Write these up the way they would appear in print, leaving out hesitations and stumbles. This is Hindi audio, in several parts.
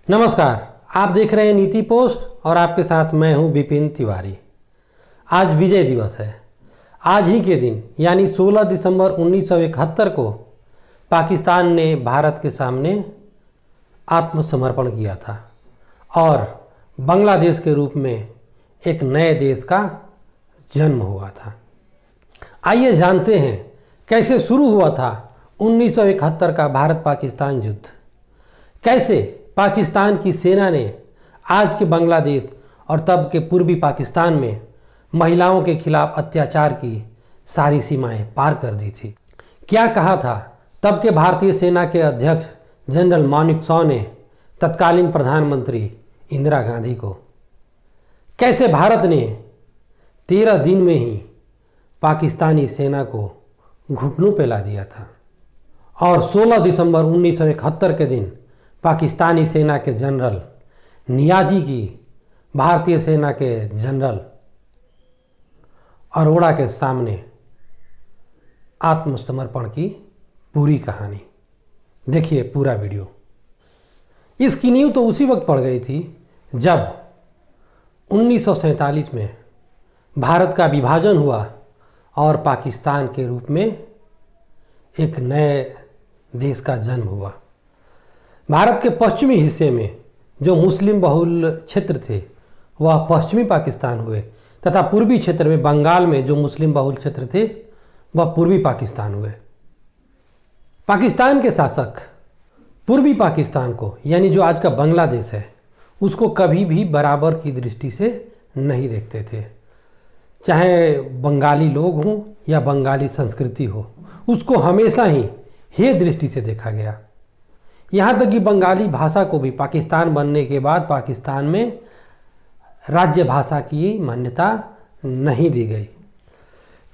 नमस्कार, आप देख रहे हैं नीति पोस्ट और आपके साथ मैं हूं विपिन तिवारी। आज विजय दिवस है। आज ही के दिन यानी 16 दिसंबर 1971 को पाकिस्तान ने भारत के सामने आत्मसमर्पण किया था और बांग्लादेश के रूप में एक नए देश का जन्म हुआ था। आइए जानते हैं कैसे शुरू हुआ था 1971 का भारत पाकिस्तान युद्ध। कैसे पाकिस्तान की सेना ने आज के बांग्लादेश और तब के पूर्वी पाकिस्तान में महिलाओं के खिलाफ अत्याचार की सारी सीमाएं पार कर दी थी। क्या कहा था तब के भारतीय सेना के अध्यक्ष जनरल मानेकशॉ ने तत्कालीन प्रधानमंत्री इंदिरा गांधी को। कैसे भारत ने 13 दिन में ही पाकिस्तानी सेना को घुटनों पे ला दिया था और 16 दिसंबर 1971 के दिन पाकिस्तानी सेना के जनरल नियाजी की भारतीय सेना के जनरल अरोड़ा के सामने आत्मसमर्पण की पूरी कहानी। देखिए पूरा वीडियो। इसकी नींव तो उसी वक्त पड़ गई थी जब 1947 में भारत का विभाजन हुआ और पाकिस्तान के रूप में एक नए देश का जन्म हुआ। भारत के पश्चिमी हिस्से में जो मुस्लिम बहुल क्षेत्र थे वह पश्चिमी पाकिस्तान हुए तथा पूर्वी क्षेत्र में बंगाल में जो मुस्लिम बहुल क्षेत्र थे वह पूर्वी पाकिस्तान हुए। पाकिस्तान के शासक पूर्वी पाकिस्तान को यानी जो आज का बांग्लादेश है उसको कभी भी बराबर की दृष्टि से नहीं देखते थे। चाहे बंगाली लोग हों या बंगाली संस्कृति हो, उसको हमेशा ही हे दृष्टि से देखा गया। यहाँ तक कि बंगाली भाषा को भी पाकिस्तान बनने के बाद पाकिस्तान में राज्य भाषा की मान्यता नहीं दी गई।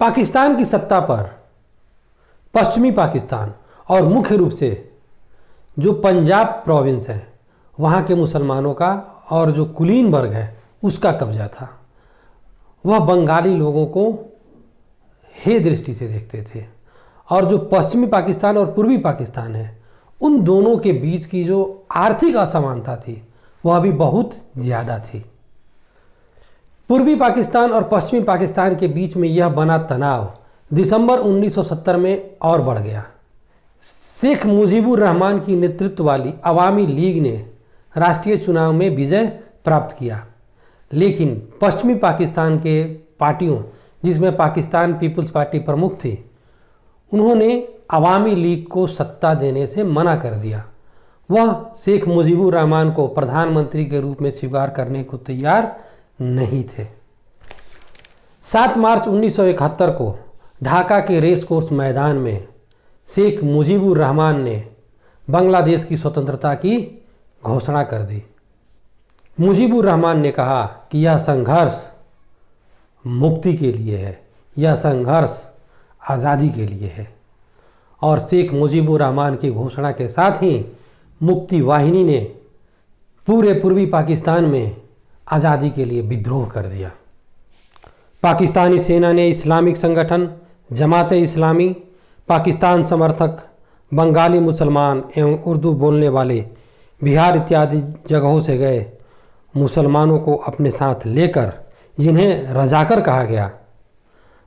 पाकिस्तान की सत्ता पर पश्चिमी पाकिस्तान और मुख्य रूप से जो पंजाब प्रोविंस है वहाँ के मुसलमानों का और जो कुलीन वर्ग है उसका कब्जा था। वह बंगाली लोगों को हे दृष्टि से देखते थे और जो पश्चिमी पाकिस्तान और पूर्वी पाकिस्तान है उन दोनों के बीच की जो आर्थिक असमानता थी वह भी बहुत ज़्यादा थी। पूर्वी पाकिस्तान और पश्चिमी पाकिस्तान के बीच में यह बना तनाव दिसंबर 1970 में और बढ़ गया। शेख मुजीबुर रहमान की नेतृत्व वाली अवामी लीग ने राष्ट्रीय चुनाव में विजय प्राप्त किया, लेकिन पश्चिमी पाकिस्तान के पार्टियों जिसमें पाकिस्तान पीपल्स पार्टी प्रमुख थी उन्होंने अवामी लीग को सत्ता देने से मना कर दिया। वह शेख मुजीबुर रहमान को प्रधानमंत्री के रूप में स्वीकार करने को तैयार नहीं थे। 7 मार्च 1971 को ढाका के रेस कोर्स मैदान में शेख मुजीबुर रहमान ने बांग्लादेश की स्वतंत्रता की घोषणा कर दी। मुजीबुर रहमान ने कहा कि यह संघर्ष मुक्ति के लिए है, यह संघर्ष आज़ादी के लिए है। और शेख मुजीबुर रहमान की घोषणा के साथ ही मुक्ति वाहिनी ने पूरे पूर्वी पाकिस्तान में आज़ादी के लिए विद्रोह कर दिया। पाकिस्तानी सेना ने इस्लामिक संगठन जमाते इस्लामी, पाकिस्तान समर्थक, बंगाली मुसलमान एवं उर्दू बोलने वाले बिहार इत्यादि जगहों से गए मुसलमानों को अपने साथ लेकर, जिन्हें रजाकर कहा गया,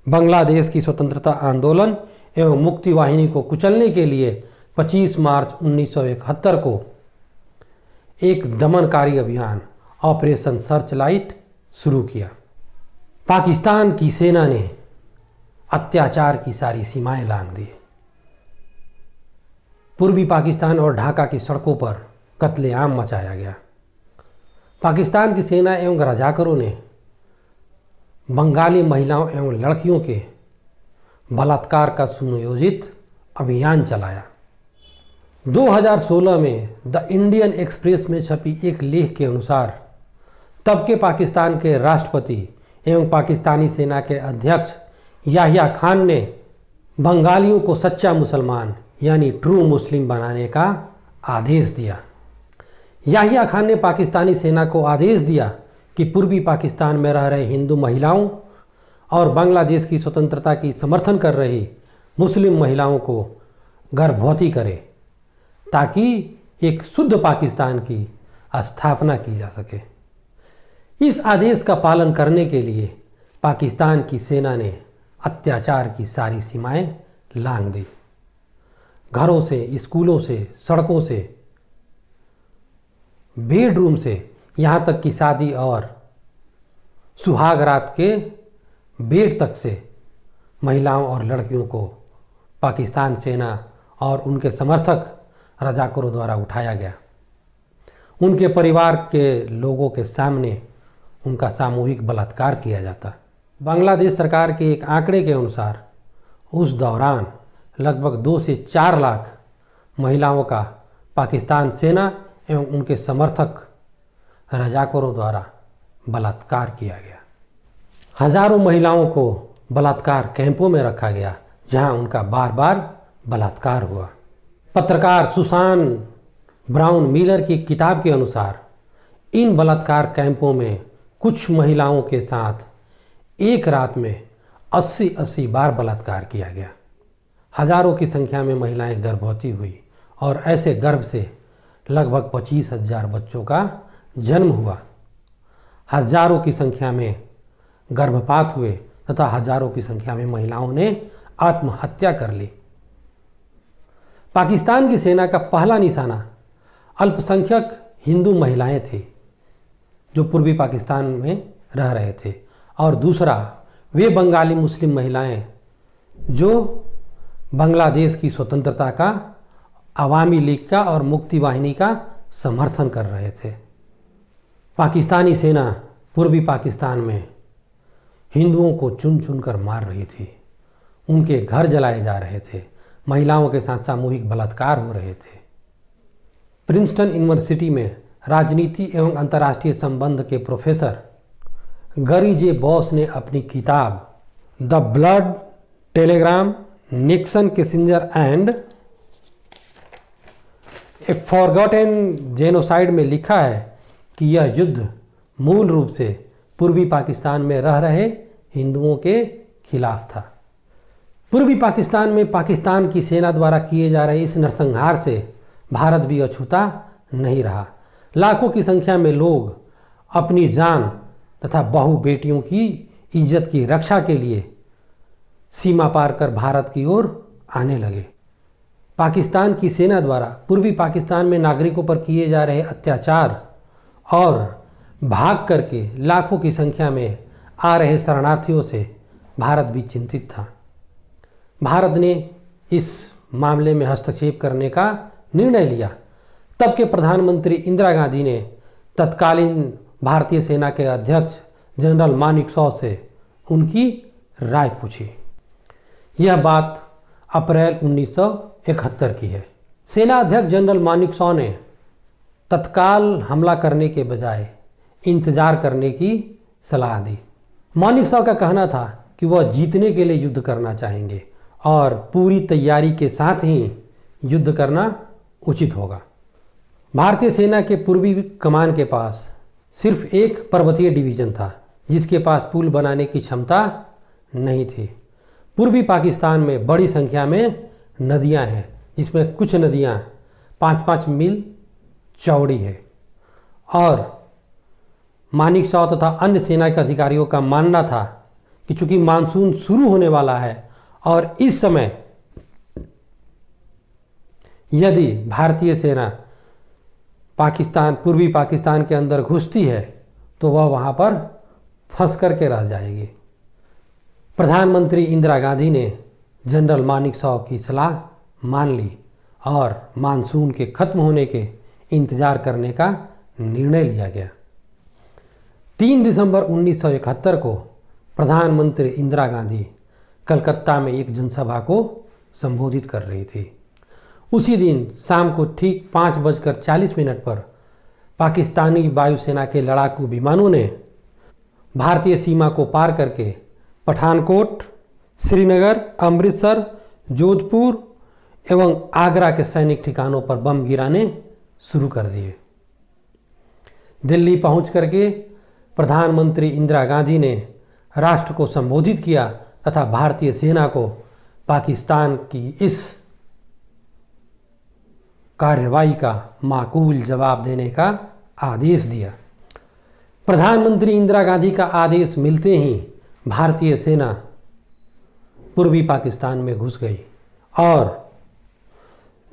बांग्लादेश की स्वतंत्रता आंदोलन एवं मुक्ति वाहिनी को कुचलने के लिए 25 मार्च 1971 को एक दमनकारी अभियान ऑपरेशन सर्चलाइट शुरू किया। पाकिस्तान की सेना ने अत्याचार की सारी सीमाएं लांघ दी। पूर्वी पाकिस्तान और ढाका की सड़कों पर कत्लेआम मचाया गया। पाकिस्तान की सेना एवं रजाकरों ने बंगाली महिलाओं एवं लड़कियों के बलात्कार का सुनियोजित अभियान चलाया। 2016 में द इंडियन एक्सप्रेस में छपी एक लेख के अनुसार तब के पाकिस्तान के राष्ट्रपति एवं पाकिस्तानी सेना के अध्यक्ष याहिया खान ने बंगालियों को सच्चा मुसलमान यानी ट्रू मुस्लिम बनाने का आदेश दिया। याहिया खान ने पाकिस्तानी सेना को आदेश दिया कि पूर्वी पाकिस्तान में रह रहे हिंदू महिलाओं और बांग्लादेश की स्वतंत्रता की समर्थन कर रही मुस्लिम महिलाओं को गर्भवती करे ताकि एक शुद्ध पाकिस्तान की स्थापना की जा सके। इस आदेश का पालन करने के लिए पाकिस्तान की सेना ने अत्याचार की सारी सीमाएं लांघ दी। घरों से, स्कूलों से, सड़कों से, बेडरूम से, यहाँ तक कि शादी और सुहाग रात के बेड तक से महिलाओं और लड़कियों को पाकिस्तान सेना और उनके समर्थक रजाकारों द्वारा उठाया गया। उनके परिवार के लोगों के सामने उनका सामूहिक बलात्कार किया जाता। बांग्लादेश सरकार के एक आंकड़े के अनुसार उस दौरान लगभग 2 से 4 लाख महिलाओं का पाकिस्तान सेना एवं उनके समर्थक रजाकारों द्वारा बलात्कार किया गया। हजारों महिलाओं को बलात्कार कैंपों में रखा गया, जहां उनका बार बार बलात्कार हुआ। पत्रकार सुसान ब्राउन मिलर की किताब के अनुसार इन बलात्कार कैंपों में कुछ महिलाओं के साथ एक रात में 80 बार बलात्कार किया गया। हजारों की संख्या में महिलाएं गर्भवती हुई और ऐसे गर्भ से लगभग 25,000 बच्चों का जन्म हुआ। हजारों की संख्या में गर्भपात हुए तथा हजारों की संख्या में महिलाओं ने आत्महत्या कर ली। पाकिस्तान की सेना का पहला निशाना अल्पसंख्यक हिंदू महिलाएं थी जो पूर्वी पाकिस्तान में रह रहे थे, और दूसरा वे बंगाली मुस्लिम महिलाएं जो बांग्लादेश की स्वतंत्रता का, अवामी लीग का और मुक्ति वाहिनी का समर्थन कर रहे थे। पाकिस्तानी सेना पूर्वी पाकिस्तान में हिंदुओं को चुन चुन कर मार रही थी। उनके घर जलाए जा रहे थे, महिलाओं के साथ सामूहिक बलात्कार हो रहे थे। प्रिंसटन यूनिवर्सिटी में राजनीति एवं अंतर्राष्ट्रीय संबंध के प्रोफेसर गरी जे बॉस ने अपनी किताब the blood Telegram, Nixon, Kissinger and A forgotten genocide में लिखा है कि यह युद्ध मूल रूप से पूर्वी पाकिस्तान में रह रहे हिंदुओं के खिलाफ था। पूर्वी पाकिस्तान में पाकिस्तान की सेना द्वारा किए जा रहे इस नरसंहार से भारत भी अछूता नहीं रहा। लाखों की संख्या में लोग अपनी जान तथा बहु बेटियों की इज्जत की रक्षा के लिए सीमा पार कर भारत की ओर आने लगे। पाकिस्तान की सेना द्वारा पूर्वी पाकिस्तान में नागरिकों पर किए जा रहे अत्याचार और भाग करके लाखों की संख्या में आ रहे शरणार्थियों से भारत भी चिंतित था। भारत ने इस मामले में हस्तक्षेप करने का निर्णय लिया। तब के प्रधानमंत्री इंदिरा गांधी ने तत्कालीन भारतीय सेना के अध्यक्ष जनरल मानेकशॉ से उनकी राय पूछी। यह बात अप्रैल 1971 की है। सेना अध्यक्ष जनरल मानेकशॉ ने तत्काल हमला करने के बजाय इंतजार करने की सलाह दी। मानेकशॉ का कहना था कि वह जीतने के लिए युद्ध करना चाहेंगे और पूरी तैयारी के साथ ही युद्ध करना उचित होगा। भारतीय सेना के पूर्वी कमान के पास सिर्फ एक पर्वतीय डिवीजन था जिसके पास पुल बनाने की क्षमता नहीं थी। पूर्वी पाकिस्तान में बड़ी संख्या में नदियां हैं, जिसमें कुछ नदियां 5-5 मील चौड़ी है, और मानेकशॉ तथा अन्य सेना के अधिकारियों का मानना था कि चूंकि मानसून शुरू होने वाला है और इस समय यदि भारतीय सेना पूर्वी पाकिस्तान के अंदर घुसती है तो वह वहाँ पर फंस करके रह जाएगी। प्रधानमंत्री इंदिरा गांधी ने जनरल मानेकशॉ की सलाह मान ली और मानसून के खत्म होने के इंतजार करने का निर्णय लिया गया। 3 दिसंबर 1971 को प्रधानमंत्री इंदिरा गांधी कलकत्ता में एक जनसभा को संबोधित कर रही थी। उसी दिन शाम को ठीक 5:40 पर पाकिस्तानी वायुसेना के लड़ाकू विमानों ने भारतीय सीमा को पार करके पठानकोट, श्रीनगर, अमृतसर, जोधपुर एवं आगरा के सैनिक ठिकानों पर बम गिराने शुरू कर दिए। दिल्ली पहुंच करके प्रधानमंत्री इंदिरा गांधी ने राष्ट्र को संबोधित किया तथा भारतीय सेना को पाकिस्तान की इस कार्रवाई का माकूल जवाब देने का आदेश दिया। प्रधानमंत्री इंदिरा गांधी का आदेश मिलते ही भारतीय सेना पूर्वी पाकिस्तान में घुस गई और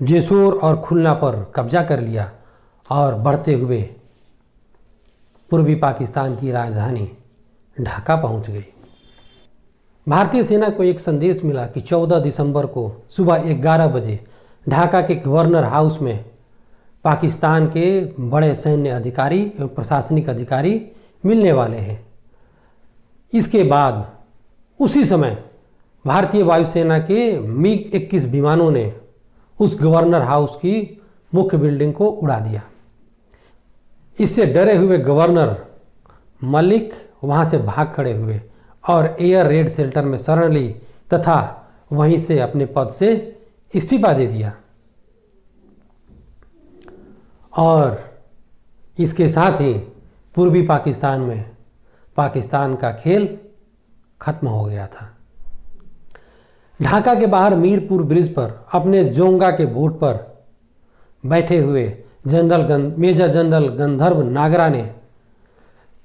जेसोर और खुलना पर कब्जा कर लिया और बढ़ते हुए पूर्वी पाकिस्तान की राजधानी ढाका पहुंच गई। भारतीय सेना को एक संदेश मिला कि 14 दिसंबर को सुबह 11 बजे ढाका के गवर्नर हाउस में पाकिस्तान के बड़े सैन्य अधिकारी एवं प्रशासनिक अधिकारी मिलने वाले हैं। इसके बाद उसी समय भारतीय वायुसेना के MiG-21 विमानों ने उस गवर्नर हाउस की मुख्य बिल्डिंग को उड़ा दिया। इससे डरे हुए गवर्नर मलिक वहां से भाग खड़े हुए और एयर रेड शेल्टर में शरण ली तथा वहीं से अपने पद से इस्तीफा दे दिया। और इसके साथ ही पूर्वी पाकिस्तान में पाकिस्तान का खेल खत्म हो गया था। ढाका के बाहर मीरपुर ब्रिज पर अपने जोंगा के बोट पर बैठे हुए मेजर जनरल गंधर्व नागरा ने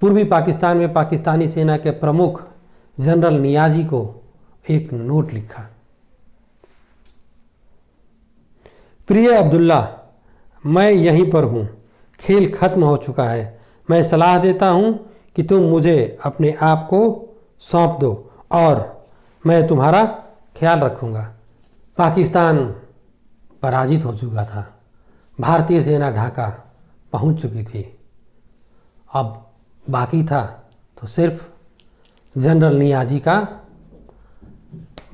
पूर्वी पाकिस्तान में पाकिस्तानी सेना के प्रमुख जनरल नियाजी को एक नोट लिखा। प्रिय अब्दुल्ला, मैं यहीं पर हूँ, खेल खत्म हो चुका है। मैं सलाह देता हूँ कि तुम मुझे अपने आप को सौंप दो और मैं तुम्हारा ख्याल रखूँगा। पाकिस्तान पराजित हो चुका था। भारतीय सेना ढाका पहुँच चुकी थी। अब बाकी था तो सिर्फ जनरल नियाजी का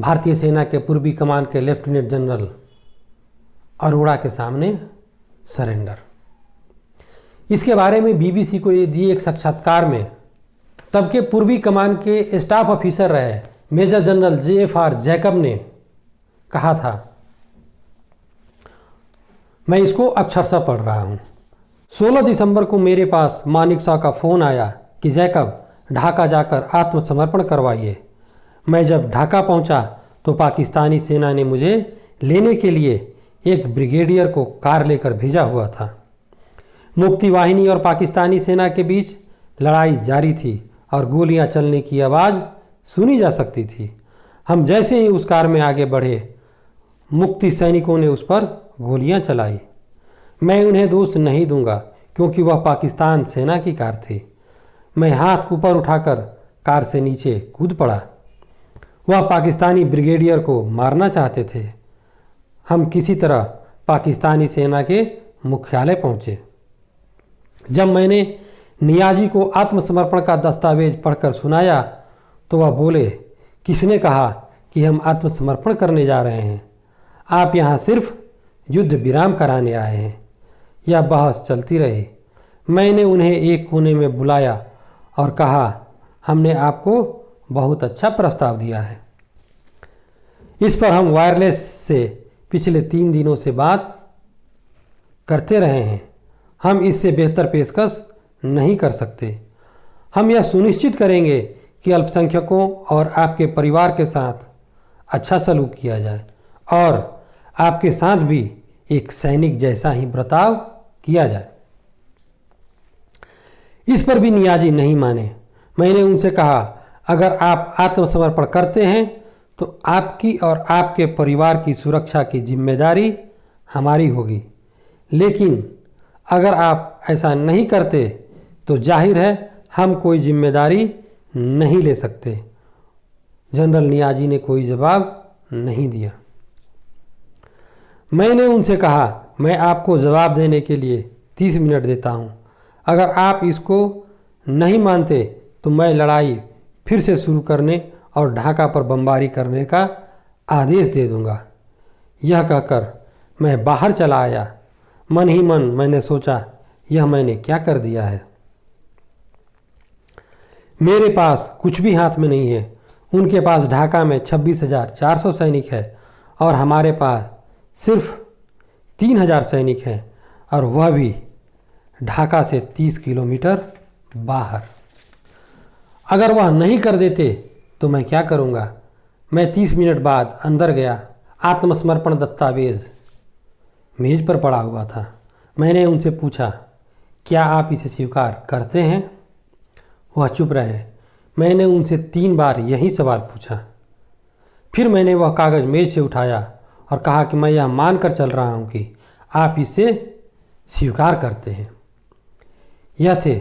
भारतीय सेना के पूर्वी कमान के लेफ्टिनेंट जनरल अरोड़ा के सामने सरेंडर। इसके बारे में BBC को दिए एक साक्षात्कार में तब के पूर्वी कमान के स्टाफ ऑफिसर रहे मेजर जनरल JFR जैकब ने कहा था, मैं इसको अक्षरशः पढ़ रहा हूँ। 16 दिसंबर को मेरे पास मानिक शाह का फ़ोन आया कि जैकब ढाका जाकर आत्मसमर्पण करवाइए। मैं जब ढाका पहुँचा तो पाकिस्तानी सेना ने मुझे लेने के लिए एक ब्रिगेडियर को कार लेकर भेजा हुआ था। मुक्ति वाहिनी और पाकिस्तानी सेना के बीच लड़ाई जारी थी और गोलियां चलने की आवाज़ सुनी जा सकती थी। हम जैसे ही उस कार में आगे बढ़े, मुक्ति सैनिकों ने उस पर गोलियां चलाई। मैं उन्हें दोष नहीं दूंगा क्योंकि वह पाकिस्तान सेना की कार थी। मैं हाथ ऊपर उठाकर कार से नीचे कूद पड़ा। वह पाकिस्तानी ब्रिगेडियर को मारना चाहते थे। हम किसी तरह पाकिस्तानी सेना के मुख्यालय पहुंचे। जब मैंने नियाजी को आत्मसमर्पण का दस्तावेज पढ़कर सुनाया तो वह बोले, किसने कहा कि हम आत्मसमर्पण करने जा रहे हैं? आप यहाँ सिर्फ युद्ध विराम कराने आए हैं। यह बहस चलती रही। मैंने उन्हें एक कोने में बुलाया और कहा, हमने आपको बहुत अच्छा प्रस्ताव दिया है। इस पर हम वायरलेस से पिछले 3 दिनों से बात करते रहे हैं। हम इससे बेहतर पेशकश नहीं कर सकते। हम यह सुनिश्चित करेंगे कि अल्पसंख्यकों और आपके परिवार के साथ अच्छा सलूक किया जाए और आपके साथ भी एक सैनिक जैसा ही बर्ताव किया जाए। इस पर भी नियाजी नहीं माने। मैंने उनसे कहा, अगर आप आत्मसमर्पण करते हैं तो आपकी और आपके परिवार की सुरक्षा की जिम्मेदारी हमारी होगी, लेकिन अगर आप ऐसा नहीं करते तो जाहिर है हम कोई जिम्मेदारी नहीं ले सकते। जनरल नियाजी ने कोई जवाब नहीं दिया। मैंने उनसे कहा, मैं आपको जवाब देने के लिए 30 मिनट देता हूं। अगर आप इसको नहीं मानते तो मैं लड़ाई फिर से शुरू करने और ढाका पर बमबारी करने का आदेश दे दूंगा। यह कहकर मैं बाहर चला आया। मन ही मन मैंने सोचा, यह मैंने क्या कर दिया है। मेरे पास कुछ भी हाथ में नहीं है। उनके पास ढाका में 26,400 सैनिक है और हमारे पास सिर्फ 3,000 सैनिक हैं, और वह भी ढाका से 30 किलोमीटर बाहर। अगर वह नहीं कर देते तो मैं क्या करूँगा? मैं 30 मिनट बाद अंदर गया। आत्मसमर्पण दस्तावेज मेज पर पड़ा हुआ था। मैंने उनसे पूछा, क्या आप इसे स्वीकार करते हैं? वह चुप रहे। मैंने उनसे 3 बार यही सवाल पूछा। फिर मैंने वह कागज़ मेज से उठाया और कहा कि मैं यह मानकर चल रहा हूँ कि आप इसे स्वीकार करते हैं। यह थे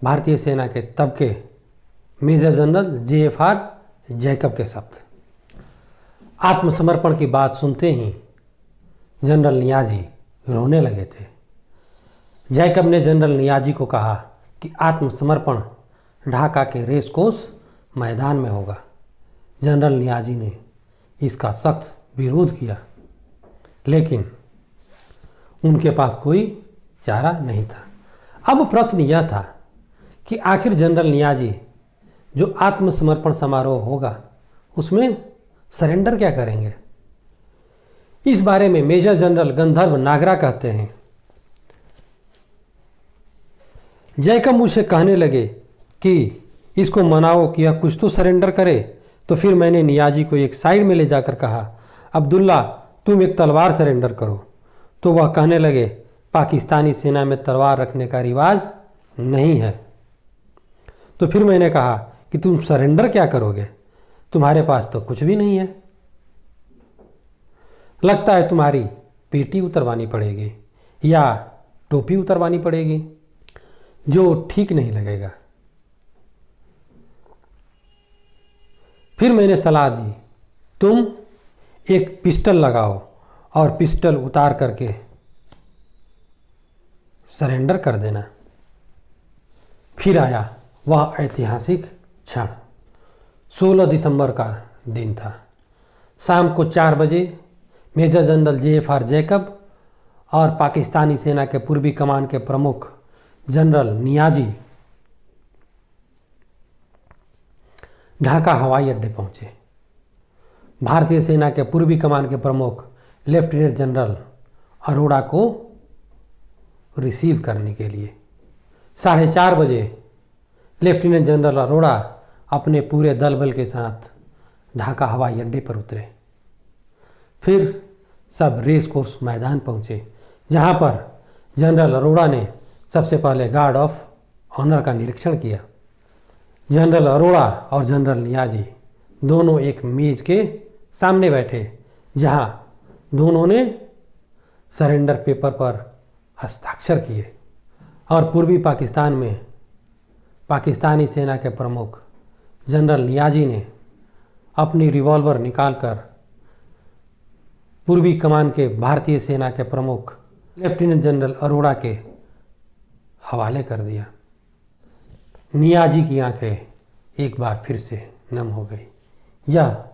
भारतीय सेना के तब के मेजर जनरल JFR जैकब के शब्द। आत्मसमर्पण की बात सुनते ही जनरल नियाज़ी रोने लगे थे। जैकब ने जनरल नियाज़ी को कहा कि आत्मसमर्पण ढाका के रेस कोर्स मैदान में होगा। जनरल नियाज़ी ने इसका सख्त विरोध किया, लेकिन उनके पास कोई चारा नहीं था। अब प्रश्न यह था कि आखिर जनरल नियाज़ी जो आत्मसमर्पण समारोह होगा उसमें सरेंडर क्या करेंगे? इस बारे में मेजर जनरल गंधर्व नागरा कहते हैं, जैकब मुझसे कहने लगे कि इसको मनाओ कि यह कुछ तो सरेंडर करे। तो फिर मैंने नियाज़ी को एक साइड में ले जाकर कहा, अब्दुल्ला तुम एक तलवार सरेंडर करो। तो वह कहने लगे, पाकिस्तानी सेना में तलवार रखने का रिवाज नहीं है। तो फिर मैंने कहा कि तुम सरेंडर क्या करोगे? तुम्हारे पास तो कुछ भी नहीं है। लगता है तुम्हारी पेटी उतरवानी पड़ेगी या टोपी उतरवानी पड़ेगी, जो ठीक नहीं लगेगा। फिर मैंने सलाह दी, तुम एक पिस्टल लगाओ और पिस्टल उतार करके सरेंडर कर देना। फिर आया वह ऐतिहासिक क्षण। 16 दिसंबर का दिन था। शाम को 4 बजे मेजर जनरल JFR जैकब और पाकिस्तानी सेना के पूर्वी कमान के प्रमुख जनरल नियाज़ी ढाका हवाई अड्डे पहुंचे। भारतीय सेना के पूर्वी कमान के प्रमुख लेफ्टिनेंट जनरल अरोड़ा को रिसीव करने के लिए 4:30 बजे लेफ्टिनेंट जनरल अरोड़ा अपने पूरे दल बल के साथ ढाका हवाई अड्डे पर उतरे। फिर सब रेस कोर्स मैदान पहुंचे, जहां पर जनरल अरोड़ा ने सबसे पहले गार्ड ऑफ ऑनर का निरीक्षण किया। जनरल अरोड़ा और जनरल नियाज़ी दोनों एक मेज के सामने बैठे, जहां दोनों ने सरेंडर पेपर पर हस्ताक्षर किए और पूर्वी पाकिस्तान में पाकिस्तानी सेना के प्रमुख जनरल नियाज़ी ने अपनी रिवॉल्वर निकालकर पूर्वी कमान के भारतीय सेना के प्रमुख लेफ्टिनेंट जनरल अरोड़ा के हवाले कर दिया। नियाज़ी की आंखें एक बार फिर से नम हो गई। यह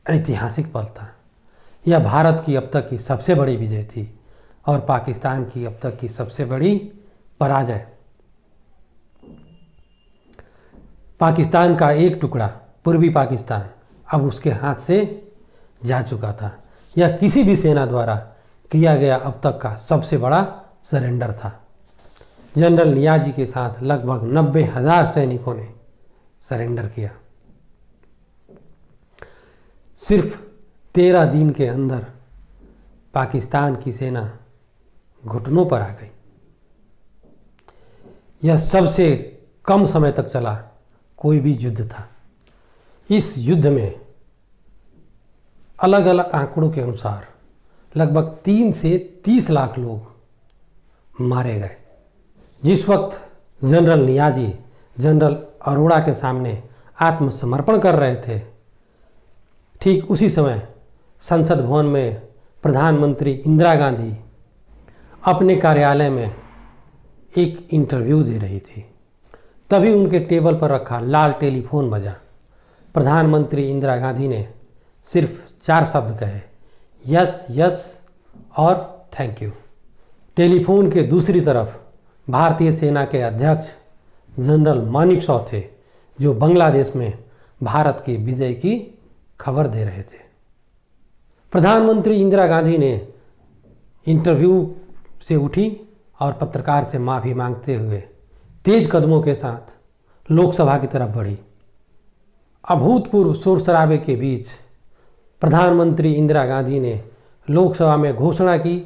ऐतिहासिक पल था। यह भारत की अब तक की सबसे बड़ी विजय थी और पाकिस्तान की अब तक की सबसे बड़ी पराजय। पाकिस्तान का एक टुकड़ा पूर्वी पाकिस्तान अब उसके हाथ से जा चुका था। यह किसी भी सेना द्वारा किया गया अब तक का सबसे बड़ा सरेंडर था। जनरल नियाज़ी के साथ लगभग 90,000 सैनिकों ने सरेंडर किया। सिर्फ 13 दिन के अंदर पाकिस्तान की सेना घुटनों पर आ गई। यह सबसे कम समय तक चला कोई भी युद्ध था। इस युद्ध में अलग अलग आंकड़ों के अनुसार लगभग 3 से 30 लाख लोग मारे गए। जिस वक्त जनरल नियाज़ी जनरल अरोड़ा के सामने आत्मसमर्पण कर रहे थे, ठीक उसी समय संसद भवन में प्रधानमंत्री इंदिरा गांधी अपने कार्यालय में एक इंटरव्यू दे रही थी। तभी उनके टेबल पर रखा लाल टेलीफोन बजा। प्रधानमंत्री इंदिरा गांधी ने सिर्फ 4 शब्द कहे, यस यस और थैंक यू। टेलीफोन के दूसरी तरफ भारतीय सेना के अध्यक्ष जनरल मानेकशॉ थे, जो बांग्लादेश में भारत की विजय की खबर दे रहे थे। प्रधानमंत्री इंदिरा गांधी ने इंटरव्यू से उठी और पत्रकार से माफ़ी मांगते हुए तेज कदमों के साथ लोकसभा की तरफ बढ़ी। अभूतपूर्व शोर शराबे के बीच प्रधानमंत्री इंदिरा गांधी ने लोकसभा में घोषणा की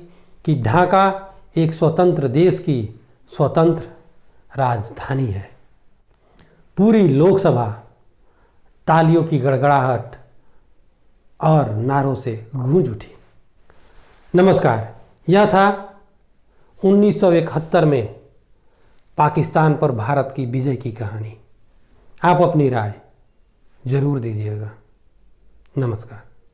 कि ढाका एक स्वतंत्र देश की स्वतंत्र राजधानी है। पूरी लोकसभा तालियों की गड़गड़ाहट और नारों से गूंज उठी। नमस्कार, यह था 1971 में पाकिस्तान पर भारत की विजय की कहानी। आप अपनी राय जरूर दीजिएगा। नमस्कार।